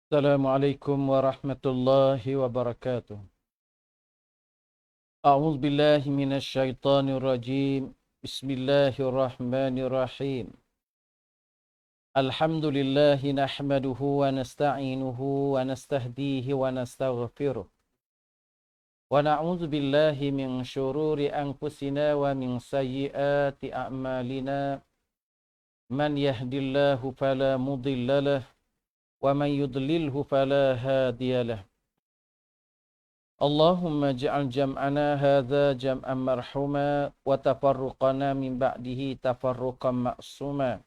Assalamualaikum warahmatullahi wabarakatuh. A'udzu billahi minasyaitonir rajim. Bismillahirrahmanirrahim. Alhamdulillahi nahmaduhu wa nasta'inuhu wa nastahdihi wa nastaghfiruh. Wa na'udzu billahi min syururi anfusina wa min sayyiati a'malina. Man yahdillahu fala mudilla lahu wa man yudlilhu fala hadiya lahu. اللهم اجعل جمعنا هذا جمعا مرحوما وتفرقنا من بعده تفرقا معصوما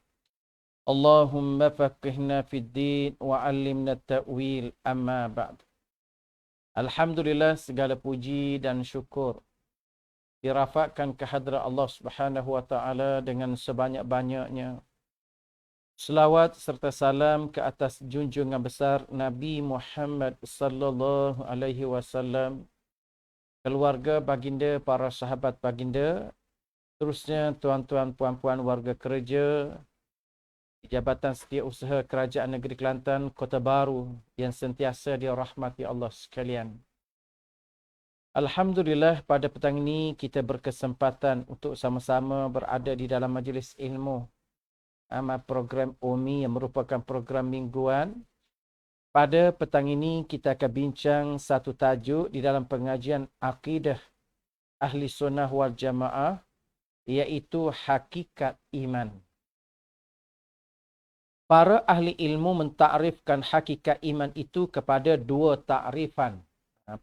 اللهم فقهنا في الدين وعلمنا التأويل أما بعد. Alhamdulillah, segala puji dan syukur dirafakkan kehadrat Allah Subhanahu wa taala dengan sebanyak-banyaknya. Selawat serta salam ke atas junjungan besar Nabi Muhammad sallallahu alaihi wasallam, keluarga baginda, para sahabat baginda, terusnya tuan-tuan puan-puan warga kerja Jabatan Setiausaha Kerajaan Negeri Kelantan Kota Baru yang sentiasa dirahmati Allah sekalian. Alhamdulillah, pada petang ini kita berkesempatan untuk sama-sama berada di dalam majlis ilmu program UMI yang merupakan program mingguan. Pada petang ini kita akan bincang satu tajuk di dalam pengajian Aqidah Ahli Sunnah wal Jamaah, iaitu hakikat iman. Para ahli ilmu mentakrifkan hakikat iman itu kepada dua takrifan.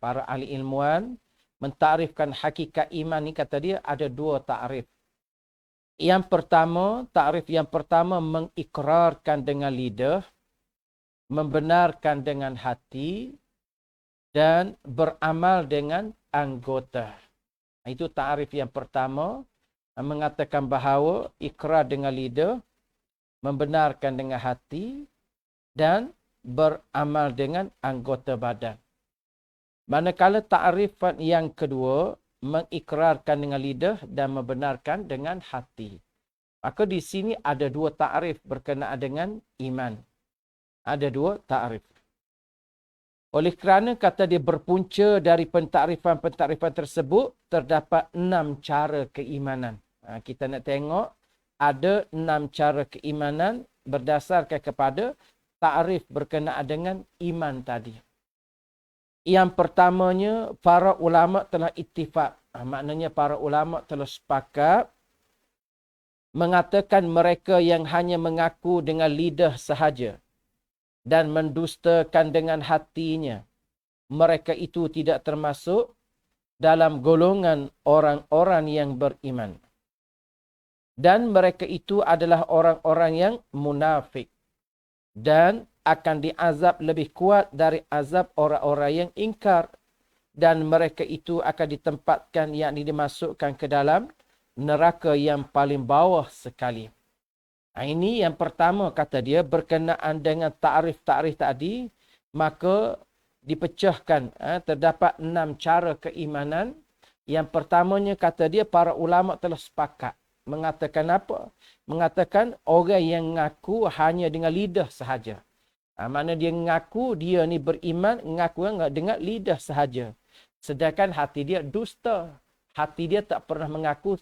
Para ahli ilmuwan mentakrifkan hakikat iman ni, kata dia ada dua takrif. Takrif yang pertama mengikrarkan dengan lidah, membenarkan dengan hati, dan beramal dengan anggota. Itu takrif yang pertama, mengatakan bahawa ikrar dengan lidah, membenarkan dengan hati, dan beramal dengan anggota badan. Manakala takrif yang kedua, mengikrarkan dengan lidah dan membenarkan dengan hati. Maka di sini ada dua takrif berkenaan dengan iman. Ada dua takrif. Oleh kerana kata dia berpunca dari pentakrifan-pentakrifan tersebut, terdapat 6 cara keimanan. Kita nak tengok ada 6 cara keimanan berdasarkan kepada takrif berkenaan dengan iman tadi. Yang pertamanya, para ulama telah ittifaq. Maknanya para ulama telah sepakat mengatakan mereka yang hanya mengaku dengan lidah sahaja dan mendustakan dengan hatinya, mereka itu tidak termasuk dalam golongan orang-orang yang beriman. Dan mereka itu adalah orang-orang yang munafik dan akan diazab lebih kuat dari azab orang-orang yang ingkar, dan mereka itu akan ditempatkan, yakni dimasukkan ke dalam neraka yang paling bawah sekali. Ini yang pertama, kata dia, berkenaan dengan takrif-takrif tadi, maka dipecahkan. Terdapat 6 cara keimanan. Yang pertamanya, kata dia, para ulama telah sepakat. Mengatakan apa? Mengatakan orang yang mengaku hanya dengan lidah sahaja. Mana dia mengaku dia ni beriman, mengaku dengan lidah sahaja. Sedangkan hati dia dusta. Hati dia tak pernah mengaku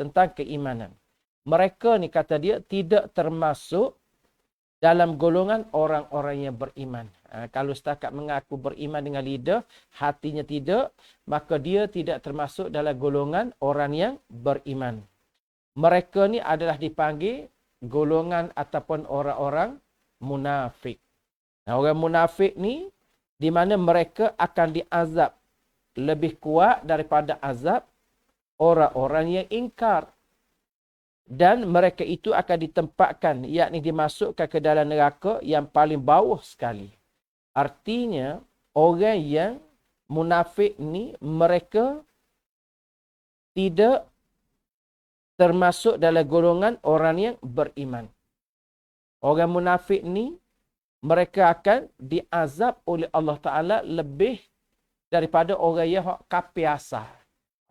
tentang keimanan. Mereka ni, kata dia, tidak termasuk dalam golongan orang-orang yang beriman. Kalau setakat mengaku beriman dengan lidah, hatinya tidak, maka dia tidak termasuk dalam golongan orang yang beriman. Mereka ni adalah dipanggil golongan ataupun orang-orang munafik. Orang munafik ni, di mana mereka akan diazab lebih kuat daripada azab orang-orang yang ingkar. Dan mereka itu akan ditempatkan, yakni dimasukkan ke dalam neraka yang paling bawah sekali. Artinya, orang yang munafik ni, mereka tidak termasuk dalam golongan orang yang beriman. Orang munafik ni, mereka akan diazab oleh Allah Ta'ala lebih daripada orang yang kafir asal.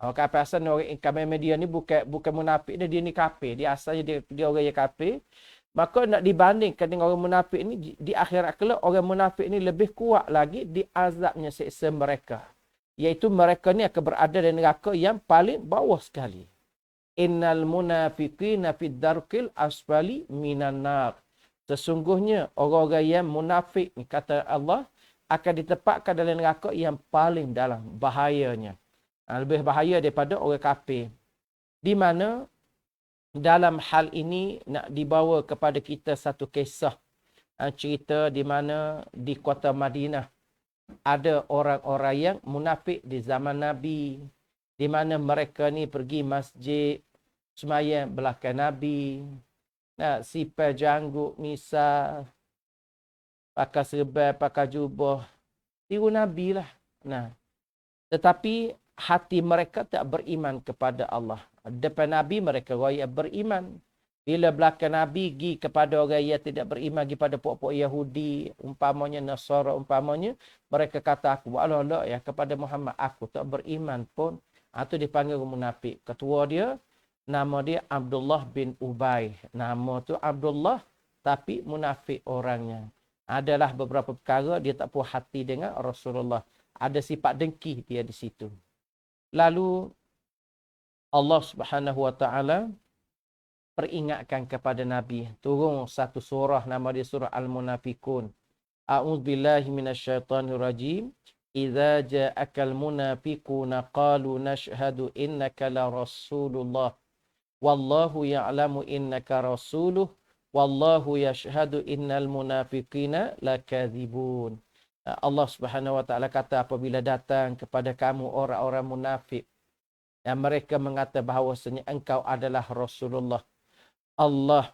Orang kafir asal ni, orang ingkar media ni bukan munafik, dia ni kafir. Dia asalnya dia orang yang kafir. Maka nak dibandingkan dengan orang munafik ni, di akhirat kelak orang munafik ni lebih kuat lagi di azabnya seksa mereka. Iaitu mereka ni akan berada di neraka yang paling bawah sekali. Innal munafiqina fid darkil asfali minan nar. Sesungguhnya orang-orang yang munafik ni, kata Allah, akan ditempatkan dalam neraka yang paling dalam bahayanya. Lebih bahaya daripada orang kafir. Di mana dalam hal ini nak dibawa kepada kita satu kisah. Cerita di mana di kota Madinah ada orang-orang yang munafik di zaman Nabi. Di mana mereka ni pergi masjid, semayang belakang Nabi. Sipal janggut, misal, pakai serban, pakai jubah. Tiru Nabi lah. Tetapi hati mereka tak beriman kepada Allah. Depan Nabi mereka royak beriman. Bila belakang Nabi pergi kepada orang yang tidak beriman, pergi pada pokok-pokok Yahudi, umpamanya Nasara, umpamanya, mereka kata aku, Allah ya kepada Muhammad, aku tak beriman pun. Itu dipanggil munafik. Ketua dia, nama dia Abdullah bin Ubay. Nama tu Abdullah, tapi munafik orangnya. Adalah beberapa perkara dia tak puas hati dengan Rasulullah. Ada sifat dengki dia di situ. Lalu Allah Subhanahu wa taala peringatkan kepada Nabi. Turun satu surah, nama dia surah Al-Munafikun. A'udzubillahi minasyaitonirrajim. Idza ja'akal munafiquna qalu nashhadu innaka la rasulullah. Wallahu ya'lamu innaka rasuluh. Wallahu yashhadu innal munafiqina lakadzibun. Allah Subhanahu wa taala kata, apabila datang kepada kamu orang-orang munafik dan mereka mengata bahawasanya engkau adalah Rasulullah, Allah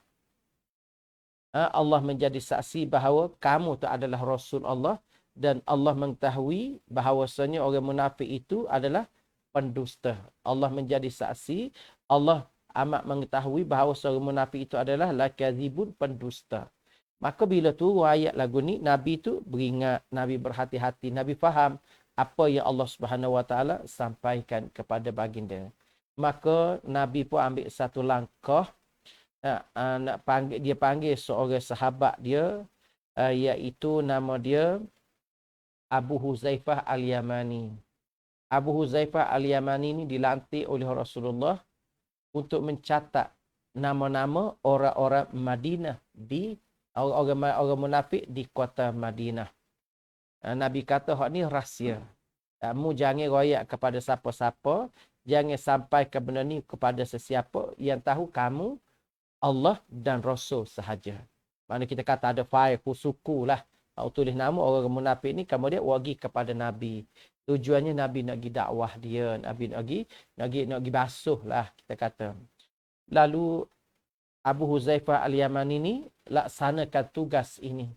menjadi saksi bahawa kamu tu adalah Rasul Allah, dan Allah mengetahui bahawasanya orang munafik itu adalah pendusta. Allah menjadi saksi, Allah amat mengetahui bahawa orang munafik itu adalah lakadzibun, pendusta. Maka bila tu ayat lagu ni, Nabi tu beringat, Nabi berhati-hati, Nabi faham apa yang Allah Subhanahu wa taala sampaikan kepada baginda. Maka Nabi pun ambil satu langkah, nak panggil seorang sahabat dia, iaitu nama dia Abu Huzaifah Al-Yamani. Abu Huzaifah Al-Yamani ni dilantik oleh Rasulullah untuk mencatat nama-nama orang-orang Madinah, di orang munafik di kota Madinah. Nabi kata, hak ni rahsia. Kamu jangan royak kepada siapa-siapa, jangan sampai ke benda ni kepada sesiapa, yang tahu kamu Allah dan Rasul sahaja. Mana kita kata ada file suku lah. Tulis nama orang munafik ni, kemudian wagi kepada Nabi. Tujuannya Nabi nak pergi dakwah dia, Nabi nak pergi basuh lah, kita kata. Lalu Abu Huzaifah Al-Yamani ni laksanakan tugas ini.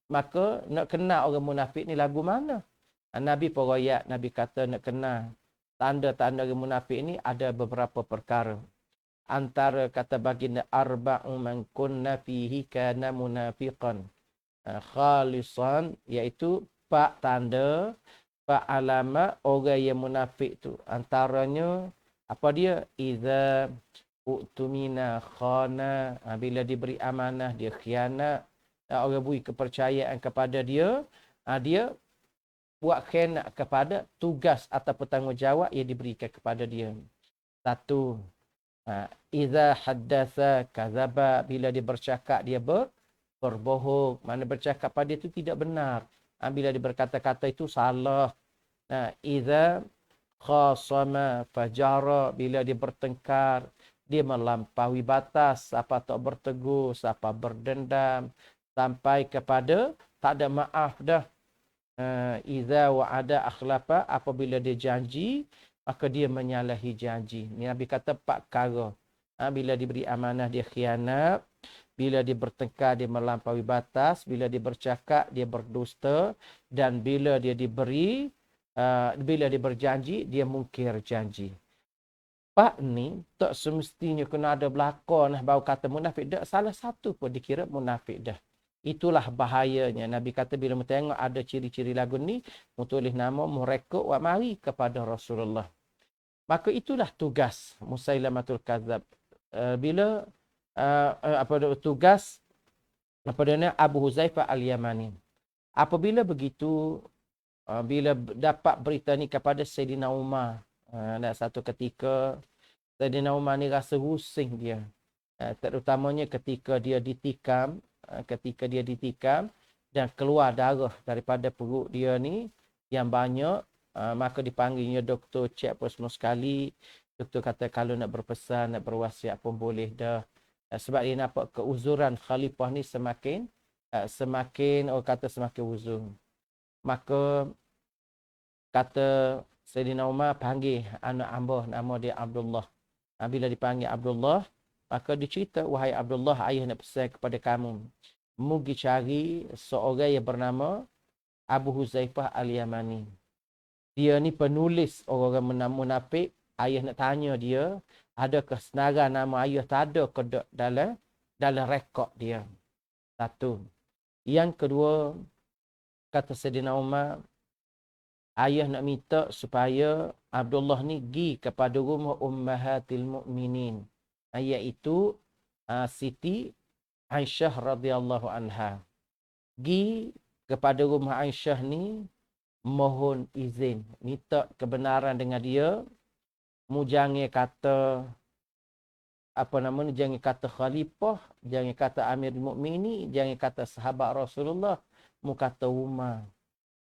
Maka nak kenal orang munafik ni lagu mana? Nabi pun royak, Nabi kata nak kenal tanda-tanda orang munafik ni ada beberapa perkara. Antara kata baginda, arba'u man kunna fihi kana munafiqan khalisan, iaitu 4 tanda, 4 alamat orang yang munafik tu. Antaranya apa dia? Iza u'tumina khana, bila diberi amanah dia khianat. Orang beri kepercayaan kepada dia, dia buat khianat kepada tugas atau tanggungjawab yang diberikan kepada dia. 1. Iza haddatha kazaba, bila dia bercakap dia berbohong. Mana bercakap pada itu tidak benar. Bila dia berkata-kata itu salah. Iza khasama fajara, bila dia bertengkar dia melampaui batas, siapa tak bertegur, siapa berdendam, sampai kepada tak ada maaf dah. Iza wa'ada akhlafa, apabila dia janji maka dia menyalahi janji. Ni Nabi kata 4 perkara. Bila diberi amanah dia khianat, bila dia bertengkar dia melampaui batas, bila dia bercakap dia berdusta, dan bila dia berjanji dia mungkir janji. 4 ni tak semestinya kena ada belakon baru kata munafik dah. Salah satu pun dikira munafik dah. Itulah bahayanya. Nabi kata bila tengok ada ciri-ciri lagu ni, tulis nama mereka wa mari kepada Rasulullah. Maka itulah tugas Musailamatul Kadzab. Bila tugas Abu Huzaifah Al-Yamani. Apabila begitu, bila dapat berita ni kepada Sayyidina Umar, dan satu ketika Sayyidina Umar ni rasa rusing dia, terutamanya ketika dia ditikam, dan keluar darah daripada perut dia ni yang banyak, maka dipanggilnya doktor, cek apa semua sekali. Doktor kata kalau nak berpesan, nak berwasiat pun boleh dah. Sebab dia nampak keuzuran khalifah ni semakin orang kata semakin uzur. Maka kata Sayyidina Umar, panggil anak hamba nama dia Abdullah. Bila dipanggil Abdullah, maka dia cerita, wahai Abdullah, ayah nak pesan kepada kamu. Mu pergi cari seorang yang bernama Abu Huzaifah Al-Yamani. Dia ni penulis orang-orang munafik. Ayah nak tanya dia, adakah senarai nama ayah tak ada ke dalam rekod dia. Satu. Yang kedua, kata Sayyidina Umar, ayah nak minta supaya Abdullah ni pergi kepada rumah Ummahatil Mukminin, iaitu Siti Aisyah radhiyallahu anha. Pergi kepada rumah Aisyah ni, mohon izin, minta kebenaran dengan dia. Mu jangan kata jangan kata khalifah, jangan kata Amirul Mukminin, jangan kata sahabat Rasulullah, mu kata Umar.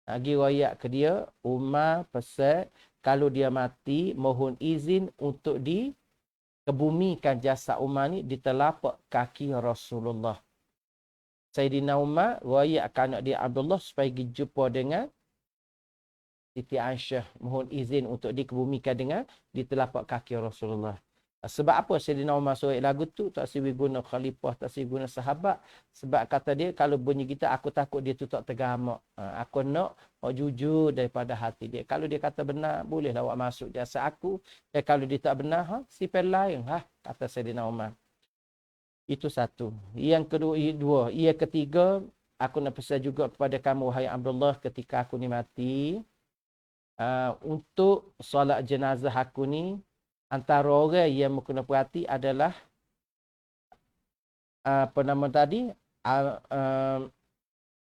Lagi royak ke dia, Umar pesan kalau dia mati, mohon izin untuk dikebumikan jasad Umar ni di telapak kaki Rasulullah. Sayyidina Umar royak ke anak dia Abdullah supaya pergi jumpa dengan Siti Aisyah, mohon izin untuk dikebumikan dengan di telapak kaki Rasulullah. Sebab apa Sayyidina Umar suruh lagu tu? Tak siwi guna khalifah, tak siwi guna sahabat. Sebab kata dia, kalau bunyi kita, aku takut dia tu tak tergamak. Aku nak jujur daripada hati dia. Kalau dia kata benar, bolehlah awak masuk jasa aku. Dan kalau dia tak benar, sifat lain. Kata Sayyidina Umar. Itu satu. Yang kedua, yang ketiga, aku nak pesan juga kepada kamu, wahai Abdullah, ketika aku ni mati, untuk solat jenazah aku ni, antara orang yang kena perhati adalah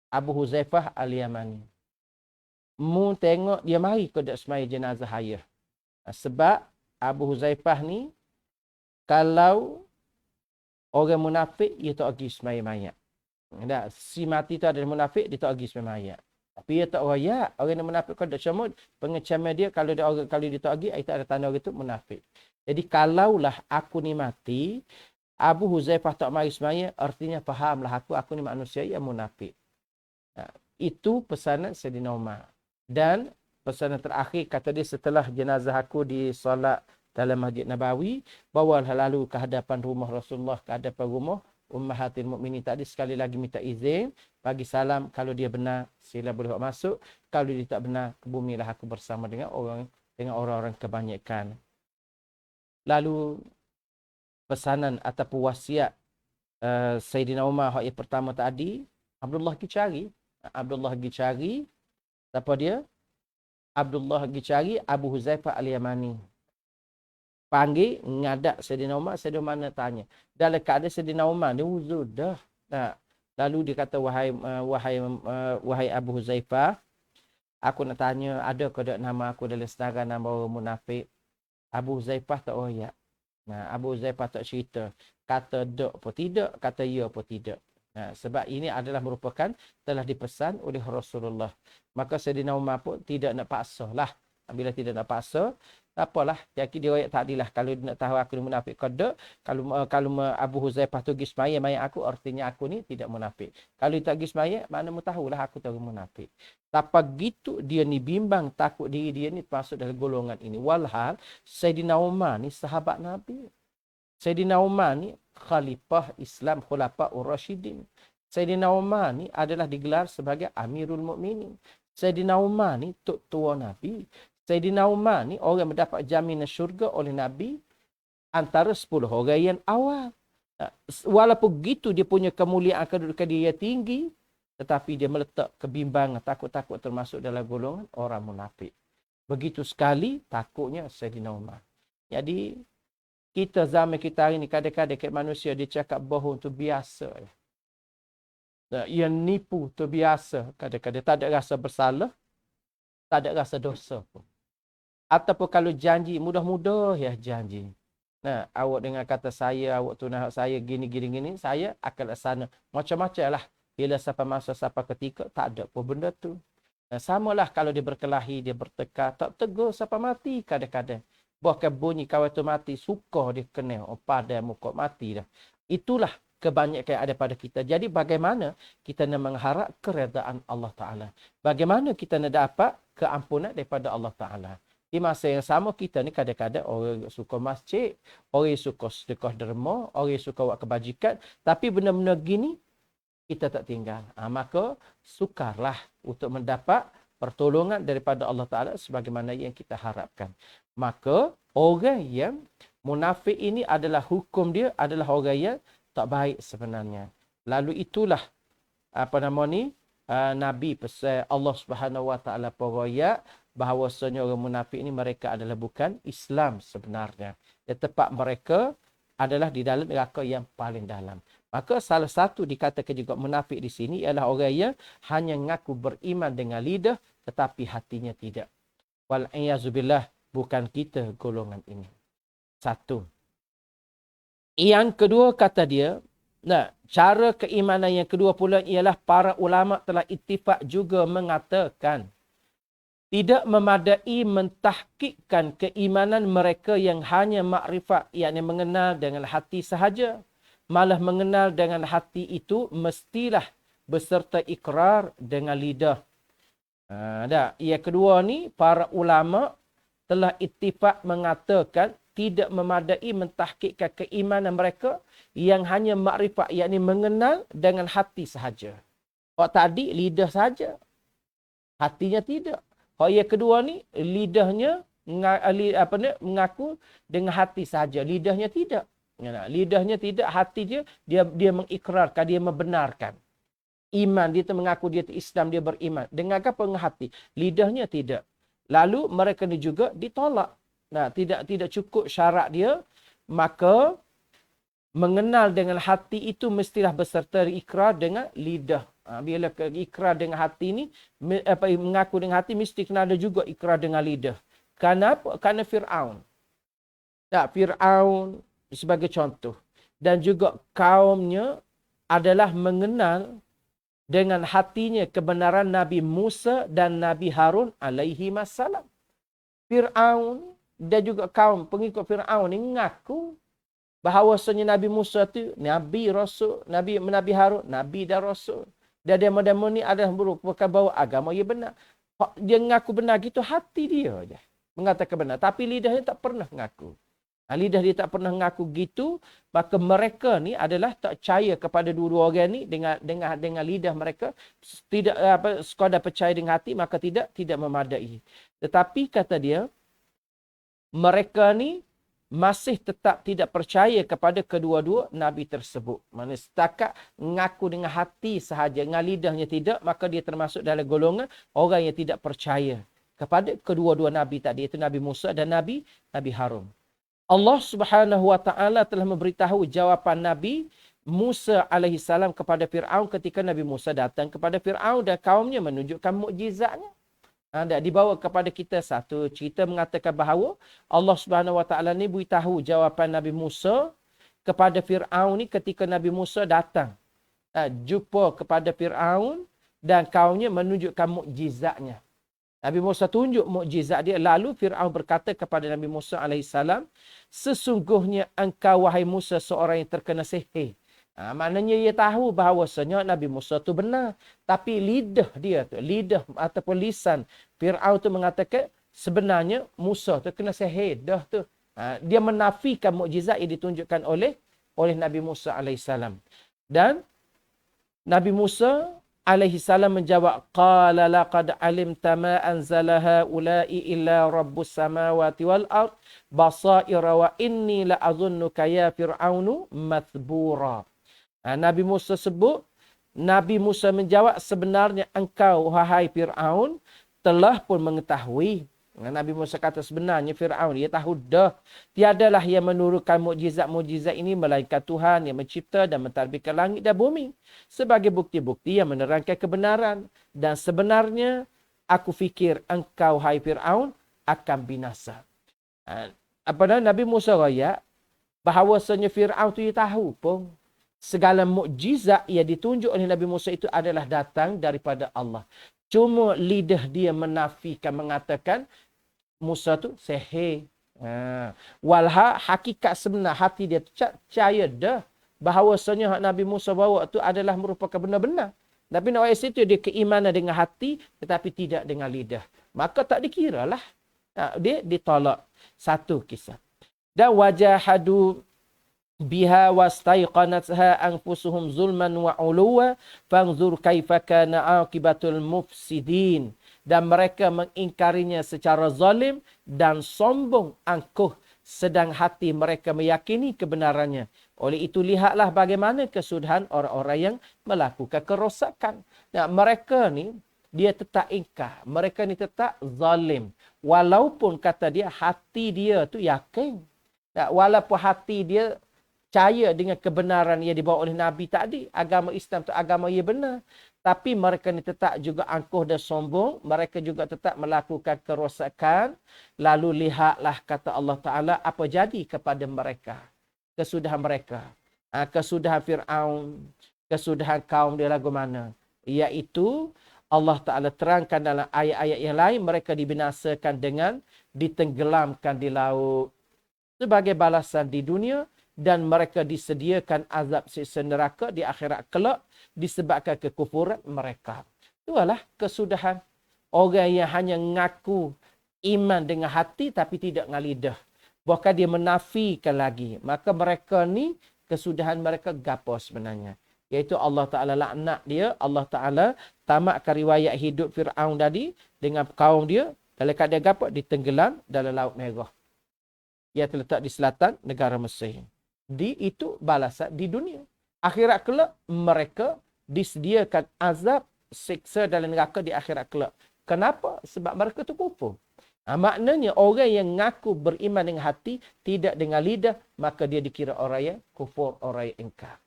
Abu Huzaifah Al-Yamani. Mu tengok dia mari ke dak semaya jenazah ayah. Sebab Abu Huzaifah ni, kalau orang munafik, dia tak pergi semaya mayat. Si mati tu ada munafik, dia tak pergi semaya mayat. Tapi dia tak royak. Orang yang munafik kau dak camut, pengecaman dia kalau dia tak pergi, itu ada tanda orang itu munafik. Jadi kalaulah aku ni mati, Abu Huzaifah tak mari semaya, artinya fahamlah aku ni manusia yang munafik. Itu pesanan Sayyidina Umar. Dan pesanan terakhir kata dia, setelah jenazah aku disolat dalam Masjid Nabawi, bawalah lalu ke hadapan rumah Rasulullah, ke hadapan rumah Ummahatil Mukminin tadi, sekali lagi minta izin, bagi salam, kalau dia benar sila boleh masuk, kalau dia tak benar, kebumilah aku bersama dengan orang-orang kebanyakan. Lalu pesanan ataupun wasiat Sayyidina Umar yang pertama tadi, Abdullah pergi cari siapa dia? Abdullah pergi cari Abu Huzaifah Al-Yamani. Panggil, ngadak Sayyidina Umar. Sayyidina Umar nak tanya. Dalam keadaan Sayyidina Umar ni uzur dah. Lalu dia kata, wahai Abu Huzaifah, aku nak tanya, ada ke tak nama aku dalam sedara nama orang munafik? Abu Huzaifah tak royak. Abu Huzaifah tak cerita. Kata dok pun tidak, kata ya pun tidak. Sebab ini adalah merupakan telah dipesan oleh Rasulullah. Maka Sayyidina Umar pun tidak nak paksa lah. Bila tidak nak paksa, tak apalah. Jadi dia royak tak adilah. Kalau nak tahu aku ni munafik ke tak, kalau Abu Huzaifah tu pergi semaya mayat aku, artinya aku ni tidak munafik. Kalau dia tak pergi semaya, mana mu tahulah aku tak munafik. Tapi gitu dia ni bimbang, takut diri dia ni termasuk dalam golongan ini. Walhal Sayyidina Umar ni sahabat Nabi. Sayyidina Umar ni khalifah Islam, Khulafaur Rasyidin. Sayyidina Umar ni adalah digelar sebagai Amirul Mukminin. Sayyidina Umar ni tok tua Nabi. Sayyidina Umar ni orang mendapat jaminan syurga oleh Nabi antara 10 orang yang awal. Walaupun begitu dia punya kemuliaan, kedudukan dia tinggi, tetapi dia meletak kebimbangan, takut-takut termasuk dalam golongan orang munafik. Begitu sekali takutnya Sayyidina Umar. Jadi kita zaman kita hari ni kadang-kadang manusia dia cakap bohong tu biasa. Yang nipu tu biasa. Kadang-kadang tak ada rasa bersalah, tak ada rasa dosa pun. Ataupun kalau janji, mudah-mudah ya janji. Nah, awak dengan kata saya, awak tunang saya gini, saya akan laksana. Macam-macam lah. Bila sampai masa, sampai ketika, tak ada pun benda tu. Nah, samalah kalau dia berkelahi, dia bertekar, tak tegur sampai mati kadang-kadang. Bahkan bunyi kawan tu mati, suka dia kena. Oh, pada muka mati dah. Itulah kebanyakan yang ada pada kita. Jadi bagaimana kita nak mengharap keredaan Allah Ta'ala? Bagaimana kita nak dapat keampunan daripada Allah Ta'ala? Di masa yang sama kita ni kadang-kadang orang suka masjid, orang suka sedekah derma, orang suka buat kebajikan. Tapi benda-benda gini kita tak tinggal. Maka sukarlah untuk mendapat pertolongan daripada Allah Ta'ala sebagaimana yang kita harapkan. Maka orang yang munafik ini adalah hukum dia adalah orang yang tak baik sebenarnya. Lalu itulah Nabi pesan Allah Subhanahu Wa Ta'ala para bahawasanya orang munafik ini mereka adalah bukan Islam sebenarnya. Di tempat mereka adalah di dalam neraka yang paling dalam. Maka salah satu dikatakan juga munafik di sini ialah orang yang hanya mengaku beriman dengan lidah tetapi hatinya tidak. Wal-iyazubillah, bukan kita golongan ini. Satu. Yang kedua kata dia, cara keimanan yang kedua pula ialah para ulama telah ittifaq juga mengatakan tidak memadai mentahkikkan keimanan mereka yang hanya makrifat, yakni mengenal dengan hati sahaja. Malah mengenal dengan hati itu mestilah beserta ikrar dengan lidah. Yang kedua ni, para ulama telah ittifaq mengatakan tidak memadai mentahkikkan keimanan mereka yang hanya makrifat, yakni mengenal dengan hati sahaja. Kalau tadi lidah sahaja, hatinya tidak. Kalau yang kedua ni, lidahnya mengaku dengan hati sahaja. Lidahnya tidak. Lidahnya tidak, hati dia mengikrarkan, dia membenarkan. Iman, dia mengaku dia Islam, dia beriman. Dengan apa? Dengan hati. Lidahnya tidak. Lalu mereka ni juga ditolak. Tidak cukup syarat dia, maka mengenal dengan hati itu mestilah beserta ikrar dengan lidah. Bila ikrar dengan hati ni, mengaku dengan hati, mesti kena ada juga ikrar dengan lidah. Kenapa? Kerana Fir'aun. Fir'aun sebagai contoh. Dan juga kaumnya adalah mengenal dengan hatinya kebenaran Nabi Musa dan Nabi Harun alaihi wassalam. Fir'aun dan juga kaum pengikut Fir'aun ni mengaku bahawasanya Nabi Musa tu Nabi Rasul, Nabi Harun, Nabi dan Rasul. Dan demo-demo ni adalah merupakan bahawa agama ia benar. Dia mengaku benar gitu, hati dia je mengatakan benar. Tapi lidahnya tak pernah mengaku. Lidah dia tak pernah mengaku gitu, maka mereka ni adalah tak percaya kepada dua-dua orang ni dengan lidah mereka. Tidak sekadar percaya dengan hati, maka tidak memadai. Tetapi kata dia, mereka ni masih tetap tidak percaya kepada kedua-dua Nabi tersebut. Maksudnya setakat mengaku dengan hati sahaja, dengan lidahnya tidak, maka dia termasuk dalam golongan orang yang tidak percaya kepada kedua-dua Nabi tadi, iaitu Nabi Musa dan Nabi Harun. Allah Subhanahu Wa Ta'ala telah memberitahu jawapan Nabi Musa alaihissalam kepada Fir'aun ketika Nabi Musa datang kepada Fir'aun dan kaumnya menunjukkan mukjizatnya. Dibawa kepada kita satu cerita mengatakan bahawa Allah Subhanahu Wa Ta'ala ni beritahu jawapan Nabi Musa kepada Fir'aun ni ketika Nabi Musa datang. Jumpa kepada Fir'aun dan kaumnya menunjukkan mukjizatnya. Nabi Musa tunjuk mukjizat dia. Lalu Fir'aun berkata kepada Nabi Musa alaihissalam, sesungguhnya engkau wahai Musa seorang yang terkena sihir. Maknanya ia tahu bahawasanya Nabi Musa tu benar. Tapi lidah dia tu, lidah ataupun lisan Fir'aun tu mengatakan sebenarnya Musa tu kena sihir dah tu. Dia menafikan mukjizat yang ditunjukkan oleh Nabi Musa alaihissalam. Dan Nabi Musa alaihissalam menjawab, qala laqad alimta ma anzala haula'i illa rabbus samawati wal ard basaira wa inni la azunnuka ya fir'aunu mathbura. Nabi Musa sebut, Nabi Musa menjawab, sebenarnya engkau wahai Fir'aun telah pun mengetahui Nabi Musa kata sebenarnya Fir'aun dia tahu dah tiadalah yang menurunkan mukjizat-mukjizat ini melainkan Tuhan yang mencipta dan mentadbirkan langit dan bumi sebagai bukti-bukti yang menerangkan kebenaran. Dan sebenarnya aku fikir engkau hai Fir'aun akan binasa. Nabi Musa raya bahawasanya Fir'aun tu dia tahu pun segala mukjizat yang ditunjuk oleh Nabi Musa itu adalah datang daripada Allah. Cuma lidah dia menafikan, mengatakan Musa tu sihir. Walha hakikat sebenar hati dia tu percaya dah bahawasanya Nabi Musa bawa tu adalah merupakan benar-benar. Tapi nak ayat situ dia keimanan dengan hati tetapi tidak dengan lidah. Maka tak dikiralah. Dia ditolak. Satu kisah. Dan wajahadu biha wastaiqanatha anfusuhum zulman wa uluwa fanzur kaifa kana aqibatul mufsidin. Dan mereka mengingkarinya secara zalim dan sombong angkuh sedang hati mereka meyakini kebenarannya. Oleh itu lihatlah bagaimana kesudahan orang-orang yang melakukan kerosakan. Nah, mereka ni dia tetap ingkar, mereka ni tetap zalim. Walaupun kata dia hati dia tu yakin. Nah, walaupun hati dia percaya dengan kebenaran yang dibawa oleh Nabi tadi, agama Islam tu agama yang benar. Tapi mereka ni tetap juga angkuh dan sombong. Mereka juga tetap melakukan kerosakan. Lalu lihatlah kata Allah Ta'ala apa jadi kepada mereka. Kesudahan mereka. Kesudahan Fir'aun. Kesudahan kaum dia lagu mana. Iaitu Allah Ta'ala terangkan dalam ayat-ayat yang lain. Mereka dibinasakan dengan ditenggelamkan di laut. Sebagai balasan di dunia. Dan mereka disediakan azab siksa neraka di akhirat kelak disebabkan kekufuran mereka. Itulah kesudahan orang yang hanya ngaku iman dengan hati tapi tidak dengan lidah. Bahkan dia menafikan lagi. Maka mereka ni kesudahan mereka gapo sebenarnya. Iaitu Allah Ta'ala laknat dia. Allah Ta'ala tamatkan riwayat hidup Fir'aun tadi dengan kaum dia. Dalam keadaan gapo? Ditenggelam dalam Laut Merah. Ia terletak di selatan negara Mesir. Itu balasan di dunia. Akhirat kelak mereka disediakan azab siksa dalam neraka di akhirat kelak. Kenapa? Sebab mereka tu kufur. Maknanya orang yang ngaku beriman dengan hati tidak dengan lidah, maka dia dikira orang yang kufur, orang yang ingkar.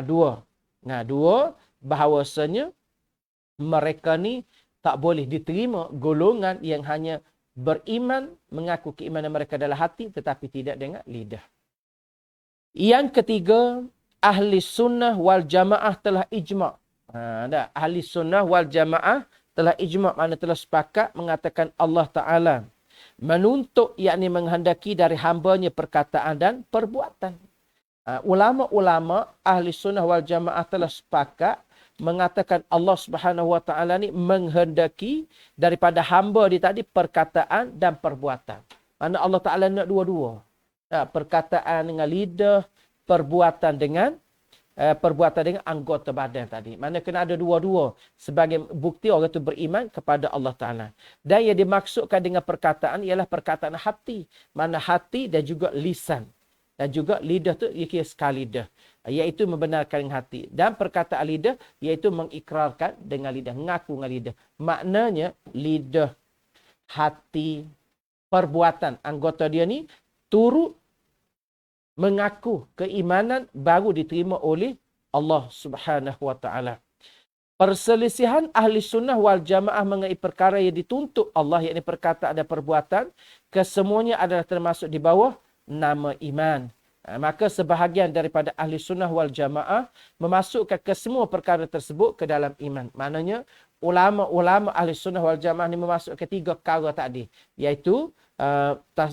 Dua bahawasanya mereka ni tak boleh diterima golongan yang hanya beriman, mengaku keimanan mereka dalam hati tetapi tidak dengan lidah. Yang ketiga, ahli sunnah wal jamaah telah ijma'. Ahli sunnah wal jamaah telah ijma', makna telah sepakat mengatakan Allah Ta'ala menuntut, yakni menghendaki dari hambanya perkataan dan perbuatan. Ulama-ulama ahli sunnah wal jamaah telah sepakat mengatakan Allah Subhanahu Wa Ta'ala ni menghendaki daripada hamba dia tadi perkataan dan perbuatan. Mana Allah Ta'ala nak dua-dua. Perkataan dengan lidah, perbuatan dengan anggota badan tadi. Mana kena ada dua-dua sebagai bukti orang itu beriman kepada Allah Ta'ala. Dan yang dimaksudkan dengan perkataan ialah perkataan hati. Mana hati dan juga lisan. Dan juga lidah tu ia sekali lidah. Iaitu membenarkan dengan hati. Dan perkataan lidah iaitu mengikrarkan dengan lidah. Mengaku dengan lidah. Maknanya lidah, hati, perbuatan anggota dia ni turut mengaku keimanan baru diterima oleh Allah Subhanahu Wa Ta'ala. Perselisihan ahli sunnah wal jamaah mengenai perkara yang dituntut Allah, yakni perkataan dan perbuatan, kesemuanya adalah termasuk di bawah nama iman. Maka sebahagian daripada ahli sunnah wal jamaah memasukkan kesemua perkara tersebut ke dalam iman. Maknanya ulama-ulama ahli sunnah wal jamaah ni memasukkan tiga perkara tadi. Iaitu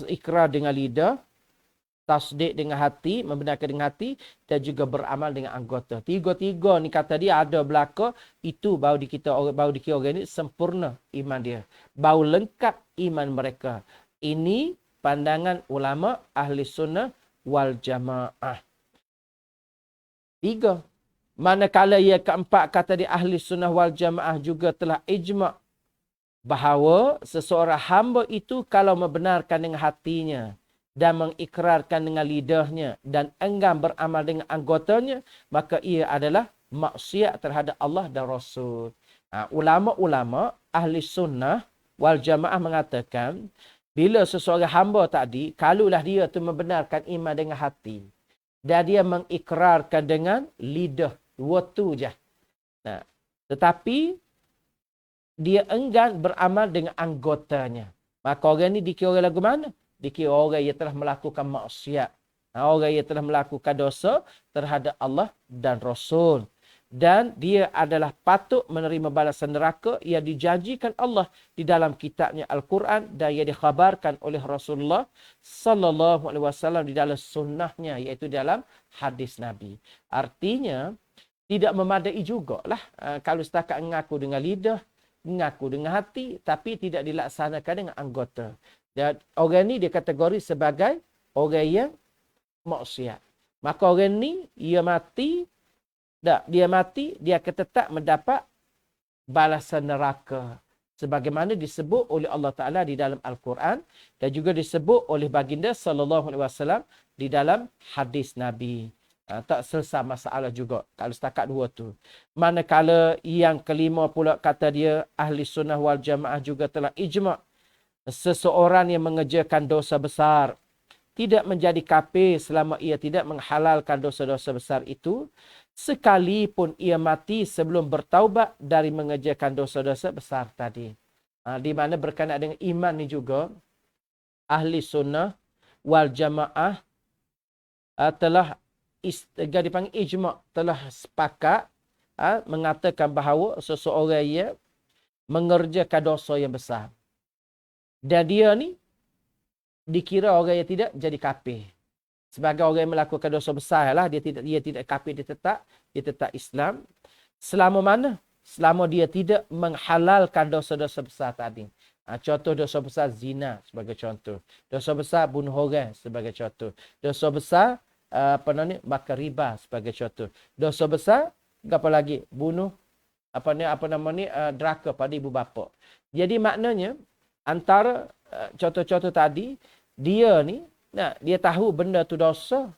ikrar dengan lidah, tasdik dengan hati, membenarkan dengan hati dan juga beramal dengan anggota. Tiga-tiga ni kata dia ada belaka, itu baru dikira orang ni sempurna iman dia. Baru lengkap iman mereka. Ini pandangan ulama ahli sunnah wal jamaah. 3. Manakala yang keempat kata dia ahli sunnah wal jamaah juga telah ijma' bahawa seseorang hamba itu kalau membenarkan dengan hatinya dan mengikrarkan dengan lidahnya dan enggan beramal dengan anggotanya, maka ia adalah maksiat terhadap Allah dan Rasul. Ulama-ulama ahli sunnah wal Jamaah mengatakan, bila seseorang hamba tadi, kalaulah dia tu membenarkan iman dengan hati, dan dia mengikrarkan dengan lidah, dua tu je. Nah, tetapi dia enggan beramal dengan anggotanya. Maka orang ni dikira orang lagu mana? Dikira orang yang telah melakukan maksiat. Orang yang telah melakukan dosa terhadap Allah dan Rasul. Dan dia adalah patut menerima balasan neraka yang dijanjikan Allah di dalam kitabnya Al-Quran dan yang dikhabarkan oleh Rasulullah sallallahu alaihi wasallam di dalam sunnahnya, iaitu dalam hadis Nabi. Artinya tidak memadai jugalah kalau setakat mengaku dengan lidah, mengaku dengan hati, tapi tidak dilaksanakan dengan anggota. Dan orang ni dia kategori sebagai orang yang maksiat. Maka orang ni dia mati, dia akan tetap mendapat balasan neraka. Sebagaimana disebut oleh Allah Ta'ala di dalam Al-Quran dan juga disebut oleh baginda sallallahu alaihi wasallam di dalam hadis Nabi. Tak selesai masalah juga kalau setakat dua tu. Manakala yang kelima pula kata dia, Ahli Sunnah wal Jamaah juga telah ijma' seseorang yang mengerjakan dosa besar tidak menjadi kafir selama ia tidak menghalalkan dosa-dosa besar itu, sekalipun ia mati sebelum bertaubat dari mengerjakan dosa-dosa besar tadi. Di mana berkenaan dengan iman ni juga, Ahli Sunnah wal Jamaah telah dipanggil ijma', telah sepakat mengatakan bahawa seseorang yang mengerjakan dosa yang besar, dan dia ni dikira orang yang tidak jadi kafir. Sebagai orang yang melakukan dosa besar lah, dia tidak kafir, dia tetap Islam. Selama mana? Selama dia tidak menghalalkan dosa-dosa besar tadi. Contoh dosa besar zina sebagai contoh. Dosa besar bunuh orang sebagai contoh. Dosa besar makan riba sebagai contoh. Dosa besar apa lagi? Bunuh deraka pada ibu bapa. Jadi maknanya antara contoh-contoh tadi, dia tahu benda tu dosa.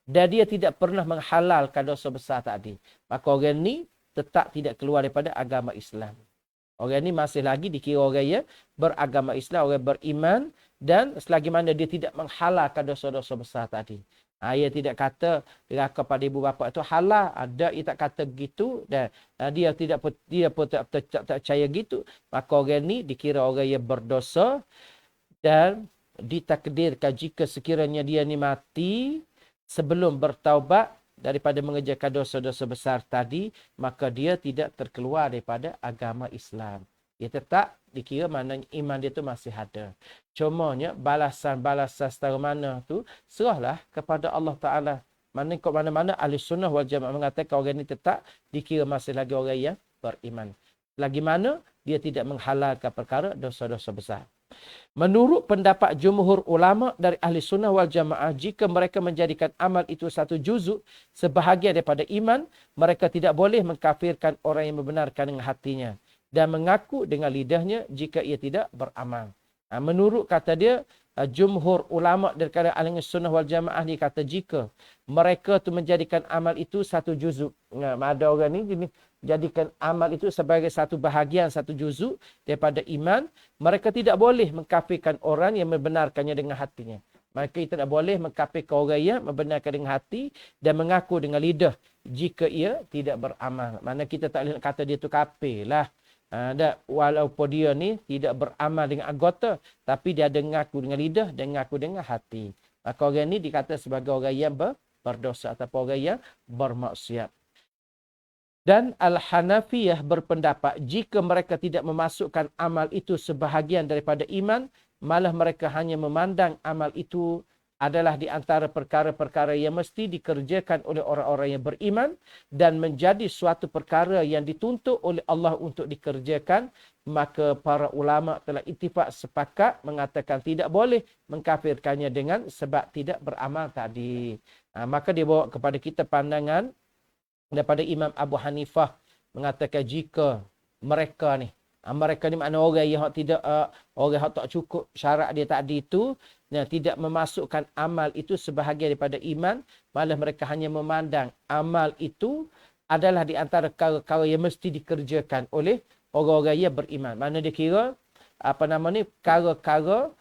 Dan dia tidak pernah menghalalkan dosa besar tadi. Maka orang ni tetap tidak keluar daripada agama Islam. Orang ni masih lagi dikira orang yang beragama Islam, orang beriman, dan selagi mana dia tidak menghalalkan dosa-dosa besar tadi. Ia tidak kata deraka pada ibu bapa itu halal. Ia tak kata begitu. Dan dia pun tak percaya gitu. Maka orang ni dikira orang yang berdosa. Dan ditakdirkan jika sekiranya dia ni mati sebelum bertaubat daripada mengerjakan dosa-dosa besar tadi, maka dia tidak terkeluar daripada agama Islam. Dia tetap dikira maknanya iman dia tu masih ada. Cumanya balasan-balasan setara mana tu serahlah kepada Allah Ta'ala. Mana-mana Ahli Sunnah wal Jamaah mengatakan orang ni tetap dikira masih lagi orang yang beriman. Lagi mana dia tidak menghalalkan perkara dosa-dosa besar. Menurut pendapat jumhur ulama dari Ahli Sunnah wal Jamaah, jika mereka menjadikan amal itu satu juzuk sebahagian daripada iman, mereka tidak boleh mengkafirkan orang yang membenarkan dengan hatinya dan mengaku dengan lidahnya jika ia tidak beramal. Menurut kata dia, jumhur ulama dari kalangan Ahli Sunnah wal Jamaah ni kata jika mereka tu menjadikan amal itu satu juzuk. Ada orang ni jadikan amal itu sebagai satu bahagian, satu juzuk daripada iman, mereka tidak boleh mengkafirkan orang yang membenarkannya dengan hatinya. Maka kita tidak boleh mengkafirkan orang yang membenarkan dengan hati dan mengaku dengan lidah jika ia tidak beramal. Mana kita tak boleh kata dia tu kafir lah. Walaupun dia ni tidak beramal dengan anggota, tapi dia ada mengaku dengan lidah dan mengaku dengan hati. Maka orang ni dikata sebagai orang yang berdosa ataupun orang yang bermaksiat. Dan Al-Hanafiyah berpendapat jika mereka tidak memasukkan amal itu sebahagian daripada iman, malah mereka hanya memandang amal itu adalah di antara perkara-perkara yang mesti dikerjakan oleh orang-orang yang beriman dan menjadi suatu perkara yang dituntut oleh Allah untuk dikerjakan, maka para ulama telah ittifaq sepakat mengatakan tidak boleh mengkafirkannya dengan sebab tidak beramal tadi. Maka dia bawa kepada kita pandangan daripada Imam Abu Hanifah mengatakan jika mereka ni makna orang yang orang yang tak cukup syarat dia tadi itu, tidak memasukkan amal itu sebahagian daripada iman, malah mereka hanya memandang amal itu adalah di antara perkara-perkara yang mesti dikerjakan oleh orang-orang yang beriman. Mana dia kira perkara-perkara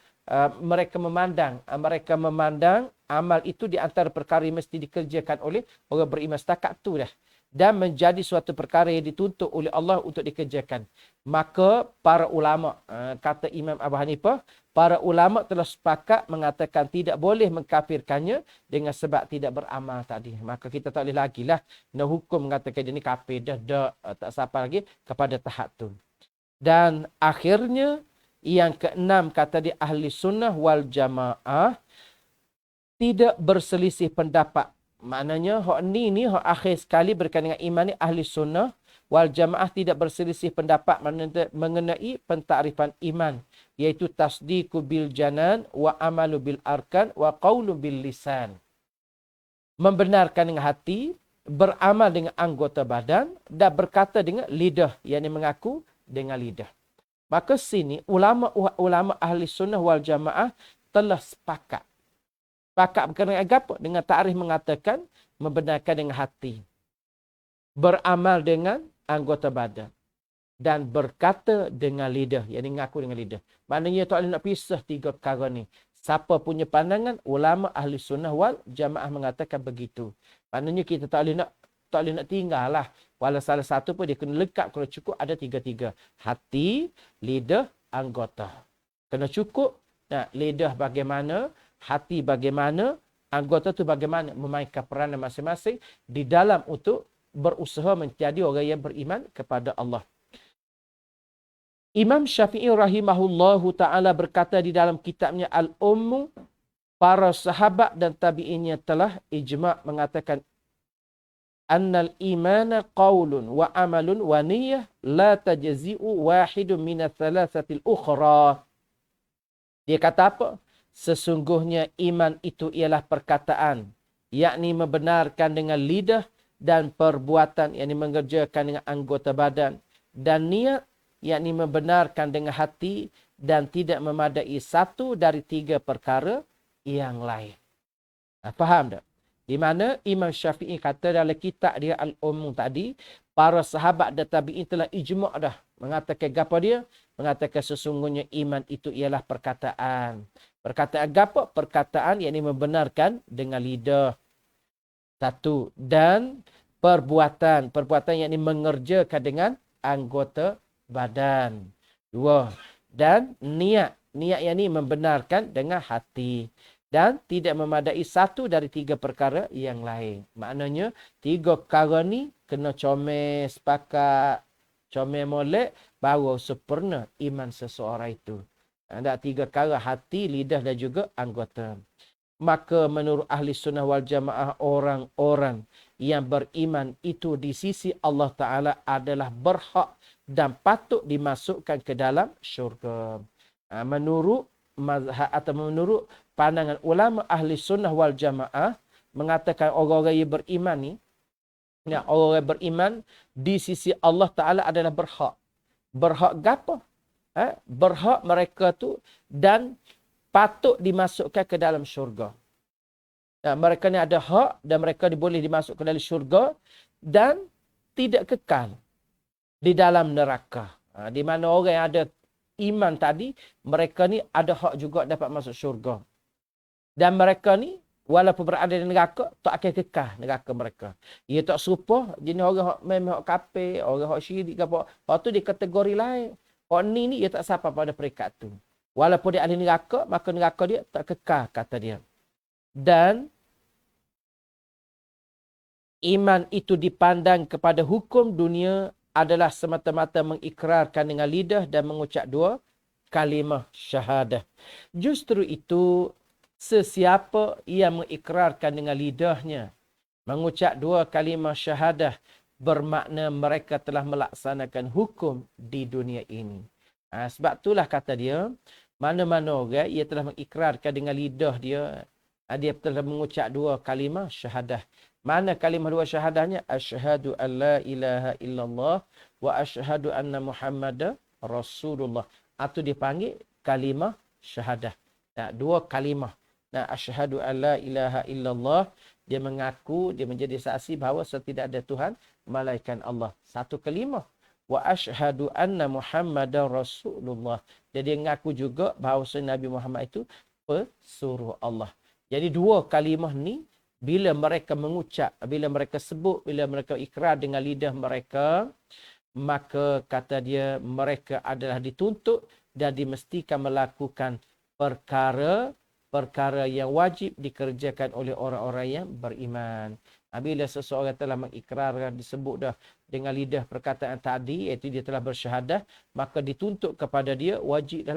mereka memandang amal itu di antara perkara yang mesti dikerjakan oleh orang beriman setakat tu dah. Dan menjadi suatu perkara yang dituntut oleh Allah untuk dikerjakan. Maka para ulama, kata Imam Abu Hanifah, para ulama telah sepakat mengatakan tidak boleh mengkafirkannya dengan sebab tidak beramal tadi. Maka kita tak boleh lagi lah nak hukum mengatakan dia ni kafir dah tak sampai lagi kepada tahap tu. Dan akhirnya yang keenam kata dia ahli sunnah wal jamaah tidak berselisih pendapat. Maknanya hak ni hak akhir sekali berkaitan dengan iman ni ahli sunnah wal jamaah tidak berselisih pendapat mengenai pentakrifan iman, iaitu tasdiqu bil janan wa amalu bil arkan wa qaulu bil lisan. Membenarkan dengan hati, beramal dengan anggota badan dan berkata dengan lidah, yakni mengaku dengan lidah. Maka sini ulama ahli sunnah wal jamaah telah sepakat. Sepakat berkaitan dengan apa? Dengan takrif mengatakan membenarkan dengan hati, beramal dengan anggota badan dan berkata dengan lidah, yakni mengaku dengan lidah. Maknanya tak boleh nak pisah tiga perkara ni. Siapa punya pandangan? Ulama ahli sunnah wal jamaah mengatakan begitu. Maknanya kita tak boleh nak tinggal lah. Walau salah satu pun dia kena lengkap, kalau cukup ada tiga-tiga. Hati, lidah, anggota. Kena cukup. Nah, lidah bagaimana, hati bagaimana, anggota tu bagaimana memainkan peranan masing-masing di dalam untuk berusaha menjadi orang yang beriman kepada Allah. Imam Syafi'i rahimahullahu ta'ala berkata di dalam kitabnya Al-Ummu, para sahabat dan tabi'innya telah ijma' mengatakan annal imana qawlun wa amalun wa niyyah la tajzi'u wahidun minat thalathatil ukhra. Dia kata apa? Sesungguhnya iman itu ialah perkataan, yakni membenarkan dengan lidah, dan perbuatan, yakni mengerjakan dengan anggota badan, dan niat, yakni membenarkan dengan hati, dan tidak memadai satu dari tiga perkara yang lain. Faham tak? Di mana Imam Syafi'i kata dalam kitab dia Al-Ummu tadi, para sahabat dan tabi'in telah ijma' dah. Mengatakan apa dia? Mengatakan sesungguhnya iman itu ialah perkataan. Perkataan apa? Perkataan yang membenarkan dengan lidah. Satu. Dan perbuatan. Perbuatan yang mengerjakan dengan anggota badan. Dua. Dan niat. Niat yang membenarkan dengan hati. Dan tidak memadai satu dari tiga perkara yang lain. Maknanya, tiga perkara ni kena comel, sepakat, comel molek, baru sempurna iman seseorang itu. Ada tiga perkara, hati, lidah dan juga anggota. Maka menurut ahli sunnah wal jamaah, orang-orang yang beriman itu di sisi Allah Ta'ala adalah berhak dan patut dimasukkan ke dalam syurga. Menurut mazhab atau menurut pandangan ulama ahli sunnah wal jamaah, mengatakan orang-orang yang beriman ni, orang yang beriman di sisi Allah Ta'ala adalah berhak. Berhak apa? Berhak mereka tu dan patut dimasukkan ke dalam syurga. Mereka ni ada hak dan mereka boleh dimasukkan ke dalam syurga dan tidak kekal di dalam neraka. Di mana orang yang ada iman tadi, mereka ni ada hak juga dapat masuk syurga. Dan mereka ni walaupun berada di neraka, tak akan kekal neraka mereka. Ia tak serupa jenis orang hak memang hak kafir, orang hak syirik ke apa. Hak tu di kategori lain. Hak ni ia tak sampai pada peringkat tu. Walaupun dia ahli neraka, maka neraka dia tak kekal, kata dia. Dan iman itu dipandang kepada hukum dunia adalah semata-mata mengikrarkan dengan lidah dan mengucap dua kalimah syahadah. Justru itu, sesiapa yang mengikrarkan dengan lidahnya, mengucap dua kalimah syahadah, bermakna mereka telah melaksanakan hukum di dunia ini. Sebab itulah kata dia, mana-mana orang ia telah mengikrarkan dengan lidah dia, dia telah mengucap dua kalimah syahadah. Mana kalimah dua syahadahnya? Asyhadu an la ilaha illallah wa asyhadu anna Muhammadar Rasulullah. Itu dipanggil kalimah syahadah. Dua kalimah. Asyhadu an la ilaha illallah, dia mengaku, dia menjadi saksi bahawa tidak ada Tuhan melainkan Allah. Satu kalimah. wa asyhadu anna Muhammadar Rasulullah. Jadi ngaku juga bahawa Nabi Muhammad itu pesuruh Allah. Jadi dua kalimah ni bila mereka mengucap, bila mereka sebut, bila mereka ikrar dengan lidah mereka, maka kata dia mereka adalah dituntut dan dimestikan melakukan perkara yang wajib dikerjakan oleh orang-orang yang beriman. Bila seseorang telah mengikrarkan, disebut dah dengan lidah perkataan tadi, iaitu dia telah bersyahadah, maka dituntut kepada dia wajib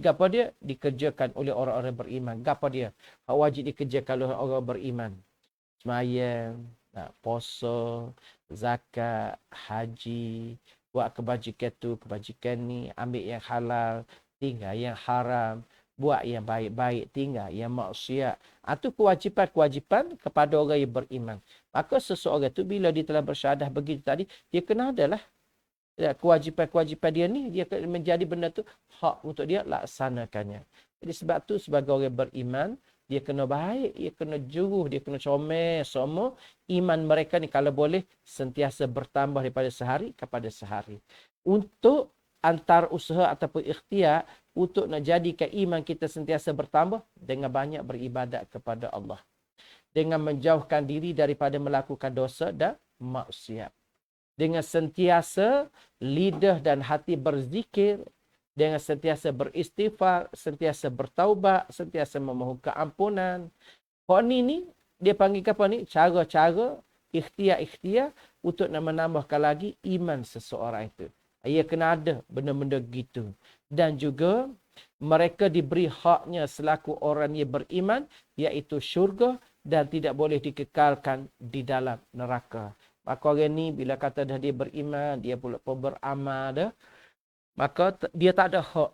apa dia dikerjakan oleh orang-orang beriman. Apa dia wajib dikerjakan oleh orang beriman? Sembahyang, puasa, zakat, haji, buat kebajikan tu, kebajikan ni, ambil yang halal, tinggal yang haram, buat yang baik-baik, tinggal yang maksiat. Itu kewajipan-kewajipan kepada orang yang beriman. Maka seseorang tu bila dia telah bersyahadah begitu tadi, dia kena adalah kewajipan-kewajipan dia ni, dia menjadi benda tu hak untuk dia laksanakannya. Jadi sebab tu sebagai orang beriman, dia kena baik, dia kena juruh, dia kena comel semua. Iman mereka ni kalau boleh sentiasa bertambah daripada sehari kepada sehari. Untuk antar usaha ataupun ikhtiar untuk nak jadikan iman kita sentiasa bertambah dengan banyak beribadat kepada Allah. Dengan menjauhkan diri daripada melakukan dosa dan maksiat. Dengan sentiasa lidah dan hati berzikir, dengan sentiasa beristighfar, sentiasa bertaubat, sentiasa memohon keampunan. Hak ni dia panggil apa ni? Cara-cara ikhtiar-ikhtiar untuk nak menambahkan lagi iman seseorang itu. Ia kena ada benda-benda gitu. Dan juga mereka diberi haknya selaku orang yang beriman, iaitu syurga dan tidak boleh dikekalkan di dalam neraka. Maka orang ni bila kata dah dia beriman, dia pula beramal dah, maka dia tak ada hak.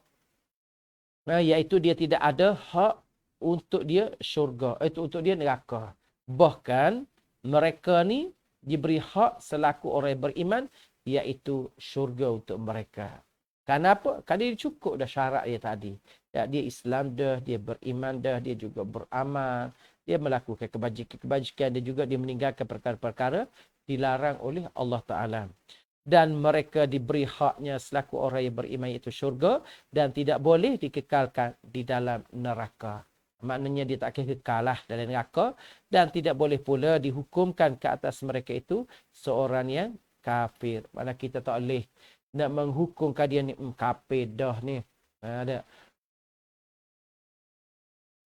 Iaitu dia tidak ada hak untuk dia syurga. Itu untuk dia neraka. Bahkan mereka ni diberi hak selaku orang yang beriman, iaitu syurga untuk mereka. Kenapa? Kerana dia cukup dah syarat dia tadi. Ya, dia Islam dah, dia beriman dah, dia juga beramal. Dia melakukan kebajikan, dan juga dia meninggalkan perkara-perkara dilarang oleh Allah Ta'ala. Dan mereka diberi haknya selaku orang yang beriman, iaitu syurga, dan tidak boleh dikekalkan di dalam neraka. Maknanya dia tak akan kekal lah dalam neraka, dan tidak boleh pula dihukumkan ke atas mereka itu seorang yang kafir. Mana kita tak boleh nak menghukumkan dia ni kafir dah ni. Ada.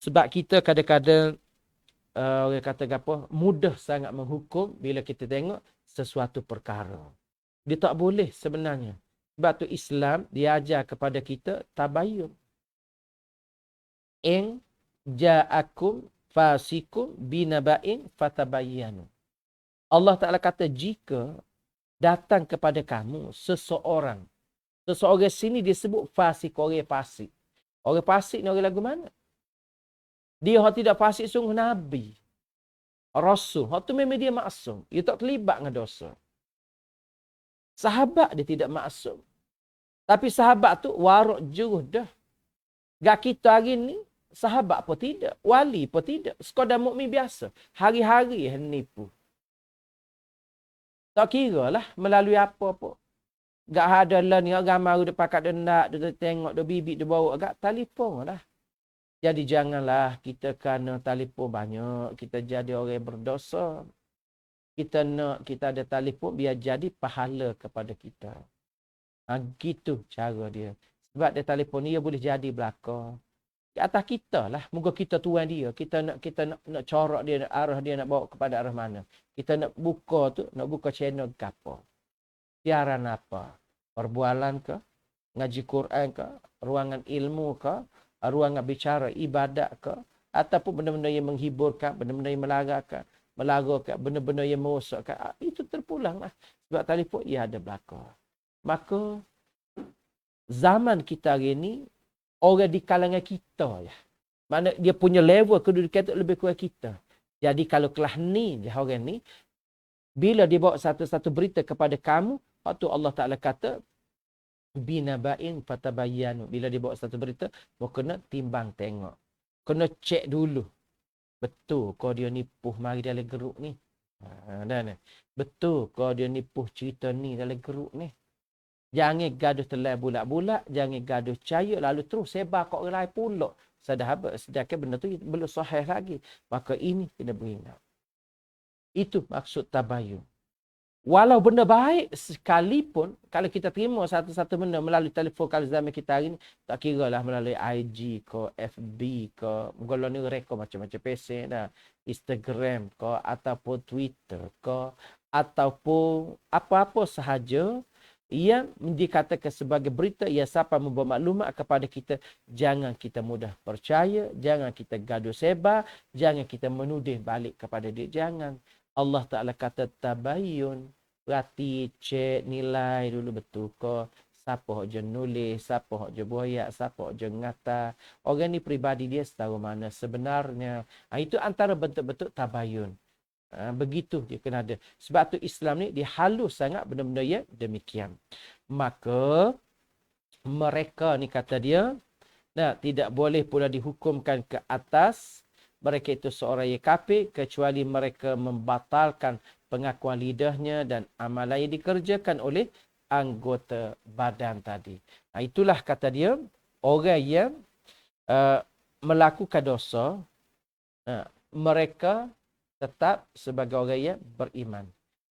Sebab kita kadang-kadang orang kata apa, mudah sangat menghukum bila kita tengok sesuatu perkara. Dia tak boleh sebenarnya. Sebab tu Islam dia ajar kepada kita tabayyun. In ja'akum fasikum binaba'in fatabayyanu. Allah Ta'ala kata jika datang kepada kamu seseorang sini disebut fasik, orang fasik. Orang fasik ni orang lagu mana? Dia tidak fasik sungguh Nabi, Rasul. Hak tu memang dia maksum. Dia tak terlibat dengan dosa. Sahabat dia tidak maksum. Tapi sahabat tu warak juruh dah. Gak kita hari ni, sahabat pun tidak. Wali pun tidak. Sekadar mukmin biasa. Hari-hari nipu. Tak kira lah melalui apa pun. Gak ada lah ni ramai dia pakat dia nak, dia tengok, dia bibit, dia bawa. Gak telefon lah. Jadi janganlah kita kena telefon banyak. Kita jadi orang yang berdosa. Kita nak kita ada telefon biar jadi pahala kepada kita. Gitu cara dia. Sebab dia telefon ni dia boleh jadi belakang. Di atas kita lah. Moga kita tuan dia. Kita nak corak dia, arah dia nak bawa kepada arah mana. Kita nak buka channel ke apa. Siaran apa. Perbualan ke. Ngaji Quran ke. Ruangan ilmu ke. Ruangan bicara ibadat ke. Ataupun benda-benda yang menghiburkan. Benda-benda yang melarakan. Benda-benda yang merosakkan. Itu terpulang lah. Sebab telefon ia ada belakang. Maka zaman kita hari ni orang di kalangan kita ya. Mana dia punya level kedudukan lebih kurang kita. Jadi kalau kelas ni dia orang ni bila dia bawa satu-satu berita kepada kamu, waktu Allah Taala kata binaba'in fatabayyanu. Bila dia bawa satu berita, kena timbang tengok. Kena cek dulu. Betul kau dia nipuh mari dalam geruk ni. Dan betul kau dia nipuh cerita ni dalam geruk ni. Jangan gaduh telai bulat-bulat, jangan gaduh cahaya lalu terus sebar kat orang lain pula. Sedangkan benda tu belum sahih lagi. Maka ini kena beringat. Itu maksud tabayun. Walau benda baik sekalipun, kalau kita terima satu-satu benda melalui telefon kalau zaman kita hari ni, tak kira lah melalui IG ke, FB ke, golong ni rekod macam-macam pesen dah, Instagram ke, ataupun Twitter ke, ataupun apa-apa sahaja yang dikatakan sebagai berita, ia siapa membawa maklumat kepada kita, jangan kita mudah percaya, jangan kita gaduh sebar, jangan kita menuduh balik kepada dia, jangan. Allah Ta'ala kata tabayun. Berarti cek nilai dulu betul ke. Siapa je nulis, siapa je boyak, siapa je ngata. Orang ni peribadi dia setahu mana sebenarnya. Itu antara bentuk-bentuk tabayun. Begitu dia kena ada. Sebab tu Islam ni dia halus sangat benda-benda yang demikian. Maka mereka ni kata dia, tidak boleh pula dihukumkan ke atas mereka itu seorang yang kafir kecuali mereka membatalkan pengakuan lidahnya dan amalan yang dikerjakan oleh anggota badan tadi. Itulah kata dia, orang yang melakukan dosa, mereka tetap sebagai orang yang beriman.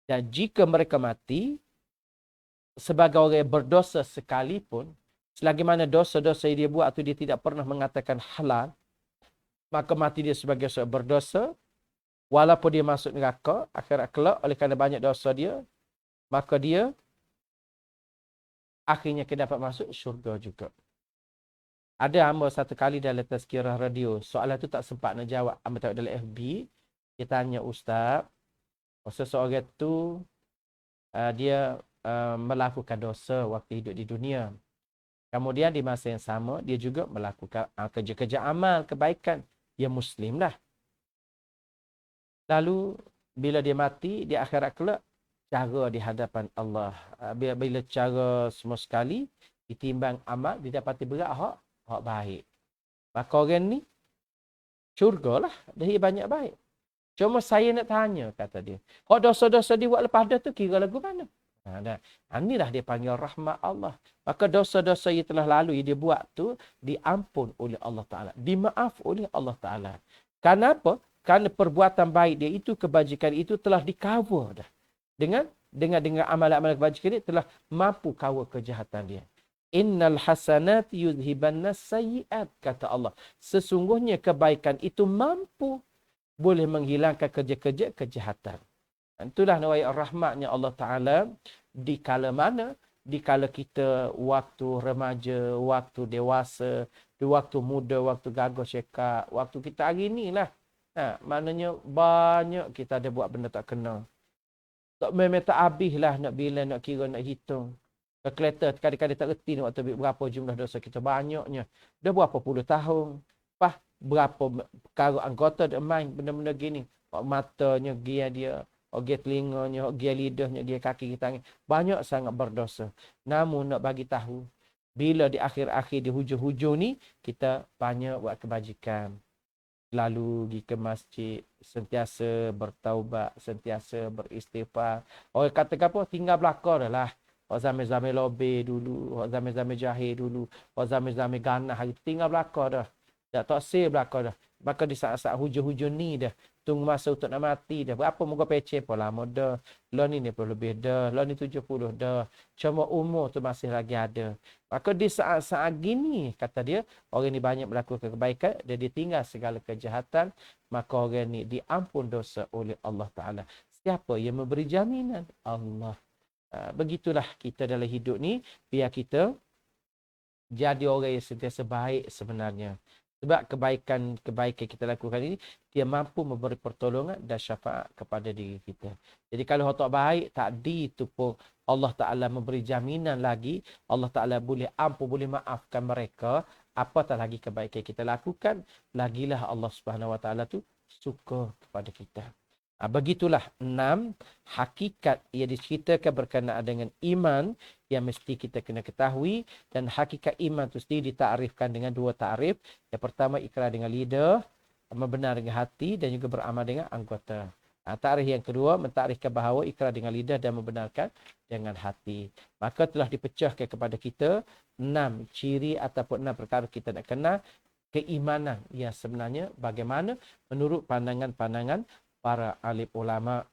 Dan jika mereka mati sebagai orang yang berdosa sekalipun, selagi mana dosa-dosa yang dia buat itu dia tidak pernah mengatakan halal, maka mati dia sebagai seorang berdosa, walaupun dia masuk neraka akhirat kelak oleh kerana banyak dosa dia, maka dia akhirnya kena dapat masuk syurga juga. Ada hamba satu kali dalam tazkirah radio, soalan tu tak sempat nak jawab. Hamba tengok dalam FB, dia tanya ustaz, seseorang tu dia melakukan dosa waktu hidup di dunia. Kemudian di masa yang sama, dia juga melakukan kerja-kerja amal, kebaikan. Dia Muslim lah. Lalu, bila dia mati, di akhirat kelak, cara di hadapan Allah. Bila cara semua sekali, ditimbang amal, didapati berat hak baik. Maka orang ni, syurga lah. Dia banyak baik. Cuma saya nak tanya, kata dia. Hak dosa-dosa dia buat lepas dah tu, kira lagu mana? Inilah dia panggil rahmat Allah. Maka dosa-dosa yang telah lalu yang dia buat tu diampun oleh Allah Ta'ala. Dimaaf oleh Allah Ta'ala. Kenapa? Kerana perbuatan baik dia itu, kebajikan itu telah di-cover dah. Dengan amalan-amalan kebajikan dia telah mampu cover kejahatan dia. Innal hasanat yudhibanna sayyiat, kata Allah. Sesungguhnya kebaikan itu mampu boleh menghilangkan kerja-kerja kejahatan. Itulah nawai rahmatnya Allah Ta'ala di kala mana? Di kala kita waktu remaja, waktu dewasa, di waktu muda, waktu gagah syekak, waktu kita hari ni lah. Maknanya banyak kita ada buat benda tak kena. Tak memang tak habis lah nak bila, nak kira, nak hitung. Kalkulator kadang-kadang tak reti nak waktu berapa jumlah dosa kita banyaknya. Dah berapa puluh tahun. Berapa perkara anggota dia main benda-benda gini. Matanya, gia dia. Gia telinganya, gia lidahnya, gia kaki tangan. Banyak sangat berdosa. Namun nak bagi tahu, bila di akhir-akhir, di hujung-hujung ni, kita banyak buat kebajikan. Lalu pergi ke masjid, sentiasa bertaubat, sentiasa beristighfar. Orang kata apa? Tinggal belakang dah lah. Orang zaman-zaman lobe dulu, orang zaman-zaman jahil dulu, orang zaman-zaman ganah hari tinggal belakang dah. Tak save belakang dah. Maka di saat-saat hujung-hujung ni dah, tunggu masa untuk nak mati dah. Berapa muka pecah pun lama dah. Lo ni 90 lebih dah. Lo ni 70 dah. Cuma umur tu masih lagi ada. Maka di saat-saat gini, kata dia, orang ni banyak melakukan kebaikan dan ditinggal segala kejahatan. Maka orang ni diampun dosa oleh Allah Ta'ala. Siapa yang memberi jaminan? Allah. Begitulah kita dalam hidup ni. Biar kita jadi orang yang sentiasa baik sebenarnya. Sebab kebaikan kita lakukan ini, dia mampu memberi pertolongan dan syafaat kepada diri kita. Jadi kalau tak baik, tadi itu pun Allah Ta'ala memberi jaminan lagi. Allah Ta'ala boleh ampun, boleh maafkan mereka. Apatah lagi kebaikan kita lakukan, lagilah Allah Subhanahu Wa Ta'ala tu suka kepada kita. Begitulah 6 hakikat yang diceritakan berkenaan dengan iman yang mesti kita kena ketahui. Dan hakikat iman itu sendiri ditakrifkan dengan 2 takrif. Yang pertama, ikrar dengan lidah, membenar dengan hati dan juga beramal dengan anggota. Takrif yang kedua, mentakrifkan bahawa ikrar dengan lidah dan membenarkan dengan hati. Maka telah dipecahkan kepada kita 6 ciri ataupun 6 perkara kita nak kenal keimanan yang sebenarnya bagaimana menurut pandangan-pandangan para alim ulama.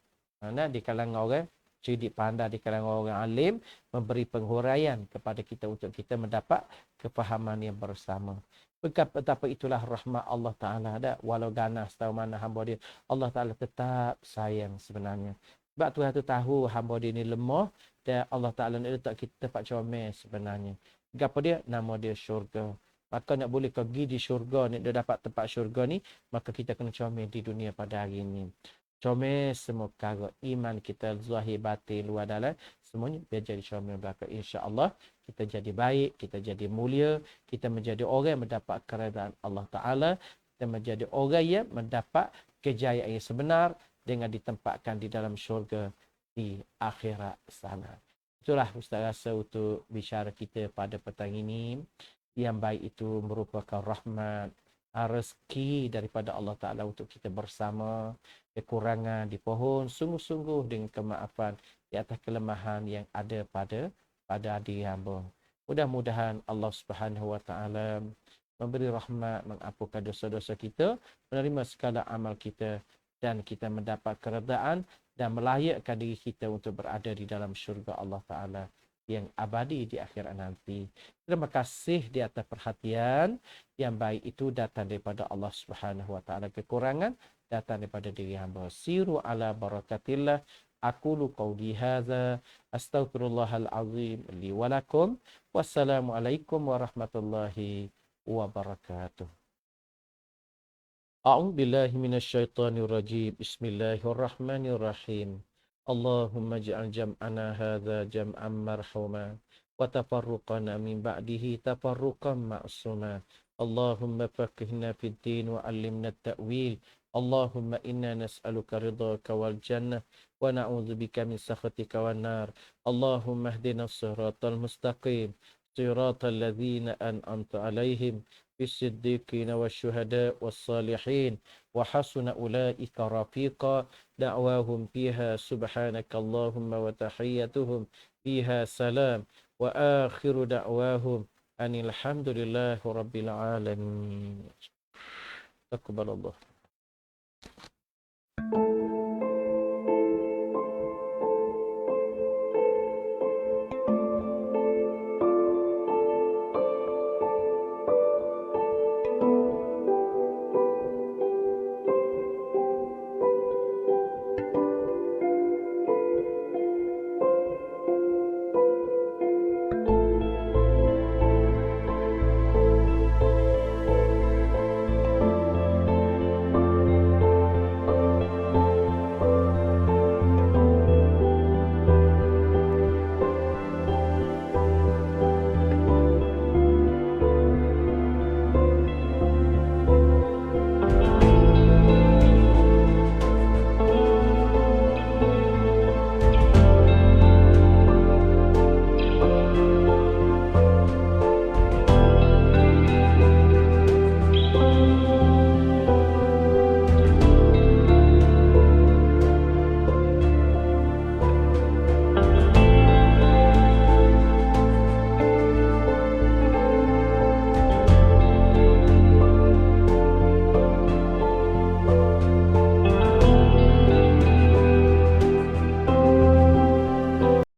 Di kalangan orang cerdik pandai, di kalangan orang alim, memberi penghuraian kepada kita untuk kita mendapat kefahaman yang bersama. Betapa itulah rahmat Allah Ta'ala. Walau ganas tahu mana hamba dia, Allah Ta'ala tetap sayang sebenarnya. Sebab Tuhan tu tahu hamba dia ni lemah dan Allah Ta'ala nak letak kita tempat comel sebenarnya. Apa dia? Nama dia syurga. Maka nak boleh kau pergi di syurga ni, dia dapat tempat syurga ni, maka kita kena comel di dunia pada hari ini. Comel semua perkara. Iman kita, zahir, batin, luar dalam, semuanya biar jadi comel belakang. InsyaAllah kita jadi baik, kita jadi mulia, kita menjadi orang yang mendapat keredaan Allah Ta'ala, kita menjadi orang yang mendapat kejayaan yang sebenar dengan ditempatkan di dalam syurga di akhirat sana. Itulah Ustaz rasa untuk bicara kita pada petang ini. Yang baik itu merupakan rahmat, rezeki daripada Allah Ta'ala untuk kita bersama. Kekurangan dipohon sungguh-sungguh dengan kemaafan di atas kelemahan yang ada pada diri hamba. Mudah-mudahan Allah Subhanahu Wa Ta'ala memberi rahmat, mengampunkan dosa-dosa kita, menerima segala amal kita dan kita mendapat keredaan dan melayakkan diri kita untuk berada di dalam syurga Allah Ta'ala yang abadi di akhirat nanti. Terima kasih di atas perhatian. Yang baik itu datang daripada Allah Subhanahu Wa Ta'ala. Kekurangan datang daripada diri hamba. Siru ala barakatillah. Aqulu qawli hadza astaghfirullahal azim li wa lakum. Wassalamualaikum warahmatullahi wabarakatuh. A'udzu billahi minasyaitonir rajim. Bismillahirrahmanirrahim. Allahumma ij'al jam'ana hadza jam'an marhuma wa tafarruqana min ba'dihi tafarruqan ma'suma. Allahumma faqihna fid din wa 'allimna at-ta'wil. Allahumma inna nas'aluka ridhaka wal jannah wa na'udzu bika min sakhatika wan nar. Allahumma ihdinas siratal mustaqim, siratal ladzina an'amta 'alaihim bis-siddiqina wasyuhada was-salihin wa hasuna ulaika rafiqa. Da'wahum fiha subhanakallahumma wa tahiyyatuhum fiha salam wa akhiru da'wahum anil hamdulillahi rabbil alamin. Takabbalallah.